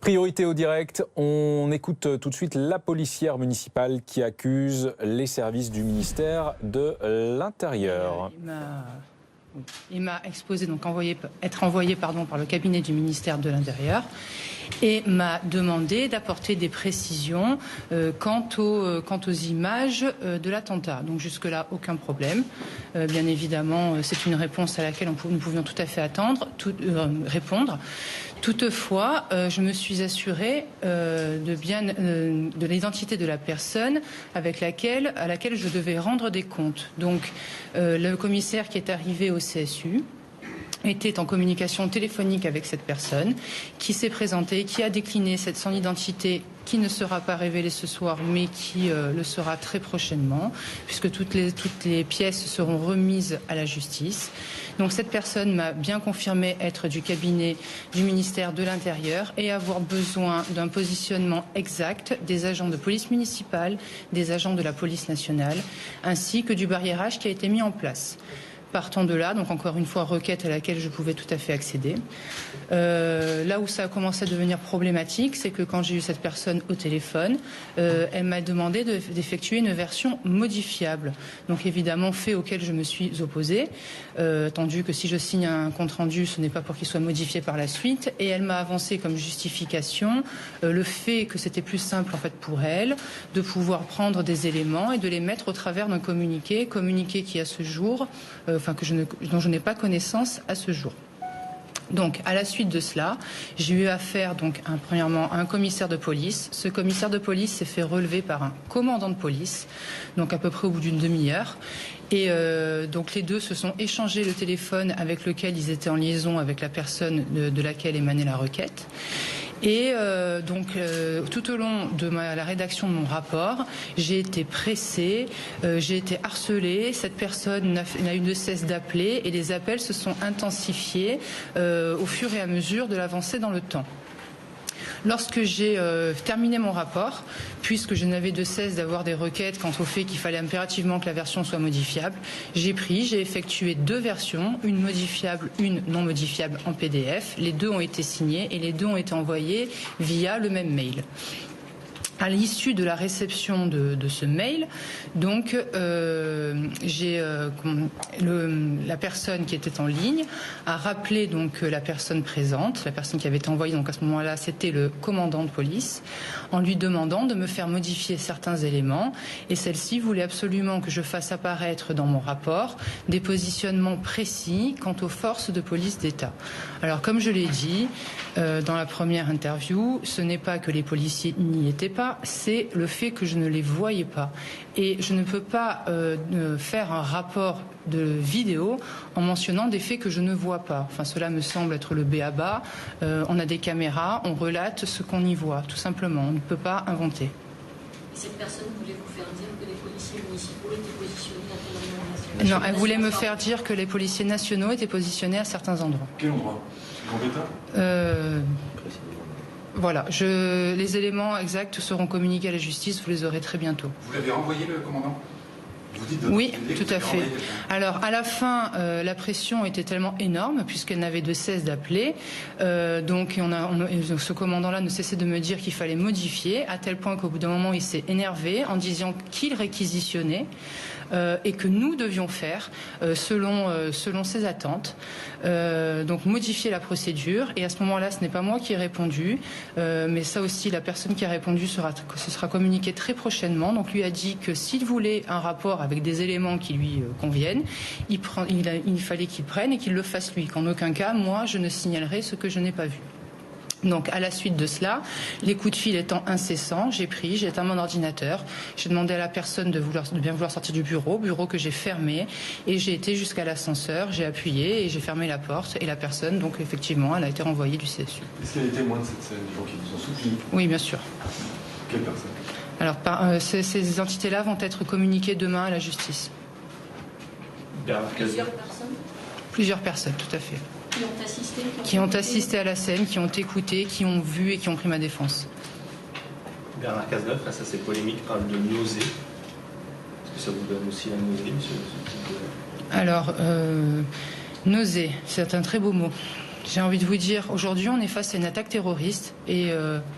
Priorité au direct, on écoute tout de suite la policière municipale qui accuse les services du ministère de l'Intérieur. Il m'a exposé, donc être envoyé par le cabinet du ministère de l'Intérieur et m'a demandé d'apporter des précisions quant aux images de l'attentat. Donc jusque-là, aucun problème. Bien évidemment, c'est une réponse à laquelle nous pouvions tout à fait répondre. Toutefois, je me suis assurée de l'identité de la personne à laquelle je devais rendre des comptes. Donc, le commissaire qui est arrivé au CSU était en communication téléphonique avec cette personne, qui s'est présentée, qui a décliné son identité, qui ne sera pas révélée ce soir, mais qui le sera très prochainement, puisque toutes les pièces seront remises à la justice. Donc cette personne m'a bien confirmé être du cabinet du ministère de l'Intérieur et avoir besoin d'un positionnement exact des agents de police municipale, des agents de la police nationale, ainsi que du barriérage qui a été mis en place. Partant de là, donc encore une fois, requête à laquelle je pouvais tout à fait accéder. Là où ça a commencé à devenir problématique, c'est que quand j'ai eu cette personne au téléphone, elle m'a demandé d'effectuer une version modifiable. Donc évidemment, fait auquel je me suis opposée, attendu que si je signe un compte-rendu, ce n'est pas pour qu'il soit modifié par la suite. Et elle m'a avancé comme justification le fait que c'était plus simple en fait pour elle de pouvoir prendre des éléments et de les mettre au travers d'un communiqué qui à ce jour, dont je n'ai pas connaissance à ce jour. Donc, à la suite de cela, j'ai eu affaire premièrement à un commissaire de police. Ce commissaire de police s'est fait relever par un commandant de police, donc à peu près au bout d'une demi-heure. Et donc les deux se sont échangés le téléphone avec lequel ils étaient en liaison avec la personne de laquelle émanait la requête. Et tout au long de la rédaction de mon rapport, j'ai été pressée, j'ai été harcelée. Cette personne n'a eu de cesse d'appeler et les appels se sont intensifiés au fur et à mesure de l'avancée dans le temps. Lorsque j'ai terminé mon rapport, puisque je n'avais de cesse d'avoir des requêtes quant au fait qu'il fallait impérativement que la version soit modifiable, j'ai effectué 2 versions, une modifiable, une non modifiable en PDF. Les 2 ont été signées et les 2 ont été envoyées via le même mail. À l'issue de la réception de ce mail, donc la personne qui était en ligne a rappelé donc la personne présente, la personne qui avait été envoyée. Donc à ce moment-là, c'était le commandant de police, en lui demandant de me faire modifier certains éléments. Et celle-ci voulait absolument que je fasse apparaître dans mon rapport des positionnements précis quant aux forces de police d'État. Alors comme je l'ai dit dans la première interview, ce n'est pas que les policiers n'y étaient pas. C'est le fait que je ne les voyais pas. Et je ne peux pas faire un rapport de vidéo en mentionnant des faits que je ne vois pas. Enfin, cela me semble être le b.a.-ba. On a des caméras, on relate ce qu'on y voit, tout simplement. On ne peut pas inventer. Cette personne voulait vous faire dire que les policiers municipaux étaient positionnés dans quel endroit? Non, elle voulait me faire dire que les policiers nationaux étaient positionnés à certains endroits. Quel endroit? Gambetta? Voilà, les éléments exacts seront communiqués à la justice, vous les aurez très bientôt. Vous l'avez renvoyé, le commandant? Oui, tout à fait. Alors, à la fin, la pression était tellement énorme, puisqu'elle n'avait de cesse d'appeler. Ce commandant-là ne cessait de me dire qu'il fallait modifier, à tel point qu'au bout d'un moment, il s'est énervé en disant qu'il réquisitionnait et que nous devions faire selon ses attentes. Donc modifier la procédure. Et à ce moment-là, ce n'est pas moi qui ai répondu, mais ça aussi, la personne qui a répondu ce sera communiqué très prochainement. Donc lui a dit que s'il voulait un rapport avec des éléments qui lui conviennent, il fallait qu'il prenne et qu'il le fasse lui. Qu'en aucun cas, moi, je ne signalerai ce que je n'ai pas vu. Donc, à la suite de cela, les coups de fil étant incessants, j'ai éteint mon ordinateur, j'ai demandé à la personne de bien vouloir sortir du bureau que j'ai fermé, et j'ai été jusqu'à l'ascenseur, j'ai appuyé et j'ai fermé la porte, et la personne, donc effectivement, elle a été renvoyée du CSU. Est-ce qu'il y a des témoins de cette scène, des gens qui vous ont soutenu? Oui, bien sûr. Quelle personne? Alors, ces entités-là vont être communiquées demain à la justice. Plusieurs personnes? Plusieurs personnes, tout à fait. Qui ont assisté à la scène, qui ont écouté, qui ont vu et qui ont pris ma défense. Bernard Cazeneuve, face à cette polémique, parle de nausée. Est-ce que ça vous donne aussi la nausée, monsieur, ce type de... Alors, nausée, c'est un très beau mot. J'ai envie de vous dire, aujourd'hui, on est face à une attaque terroriste et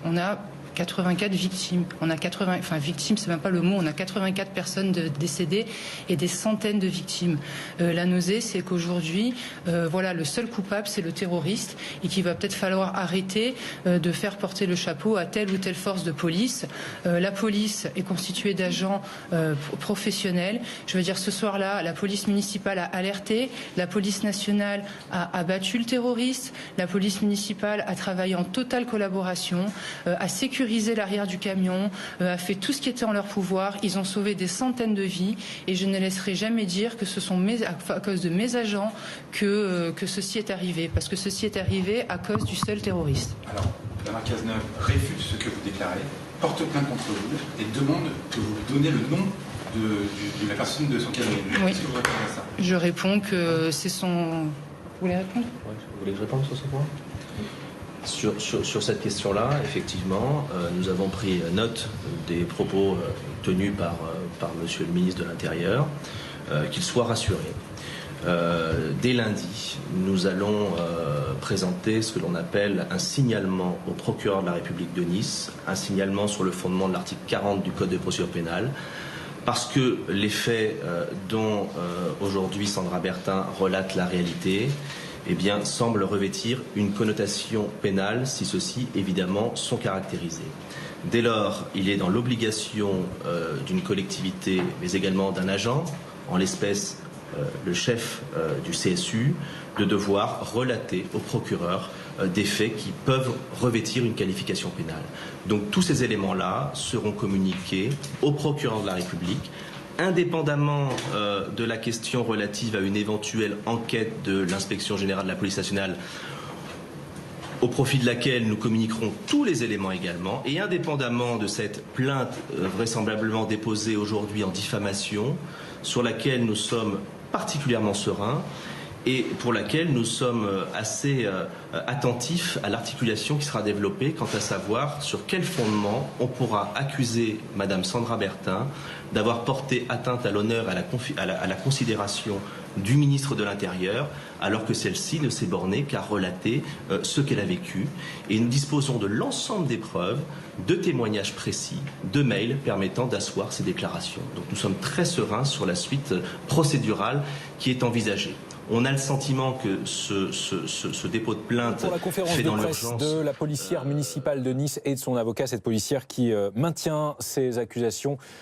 on a 84 victimes. On a 80, enfin victimes, c'est même pas le mot. On a 84 personnes décédées et des centaines de victimes. La nausée, c'est qu'aujourd'hui, voilà, le seul coupable, c'est le terroriste et qu'il va peut-être falloir arrêter de faire porter le chapeau à telle ou telle force de police. La police est constituée d'agents professionnels. Je veux dire, ce soir-là, la police municipale a alerté, la police nationale a abattu le terroriste, la police municipale a travaillé en totale collaboration, a sécurisé l'arrière du camion, a fait tout ce qui était en leur pouvoir. Ils ont sauvé des centaines de vies et je ne laisserai jamais dire que ce sont à cause de mes agents que ceci est arrivé, parce que ceci est arrivé à cause du seul terroriste. Alors, Bernard Cazeneuve réfute ce que vous déclarez, porte plainte contre vous et demande que vous donniez le nom de la personne de son cabinet. Oui. Qu'est-ce que vous répondez à ça? Je réponds que c'est son... Vous voulez répondre? Vous voulez que je réponde sur ce point? Sur cette question-là, effectivement, nous avons pris note des propos tenus par Monsieur le ministre de l'Intérieur, qu'il soit rassuré. Dès lundi, nous allons présenter ce que l'on appelle un signalement au procureur de la République de Nice, un signalement sur le fondement de l'article 40 du Code de procédure pénale, parce que les faits dont aujourd'hui Sandra Bertin relate la réalité, eh bien, semble revêtir une connotation pénale si ceux-ci, évidemment, sont caractérisés. Dès lors, il est dans l'obligation d'une collectivité, mais également d'un agent, en l'espèce le chef du CSU, de devoir relater au procureur des faits qui peuvent revêtir une qualification pénale. Donc tous ces éléments-là seront communiqués au procureur de la République, indépendamment de la question relative à une éventuelle enquête de l'inspection générale de la police nationale, au profit de laquelle nous communiquerons tous les éléments également, et indépendamment de cette plainte vraisemblablement déposée aujourd'hui en diffamation, sur laquelle nous sommes particulièrement sereins et pour laquelle nous sommes assez attentifs à l'articulation qui sera développée quant à savoir sur quel fondement on pourra accuser Madame Sandra Bertin d'avoir porté atteinte à l'honneur et à la considération du ministre de l'Intérieur, alors que celle-ci ne s'est bornée qu'à relater ce qu'elle a vécu. Et nous disposons de l'ensemble des preuves, de témoignages précis, de mails permettant d'asseoir ces déclarations. Donc nous sommes très sereins sur la suite procédurale qui est envisagée. On a le sentiment que ce dépôt de plainte pour la conférence fait de dans presse l'urgence de la policière municipale de Nice et de son avocat, cette policière qui maintient ses accusations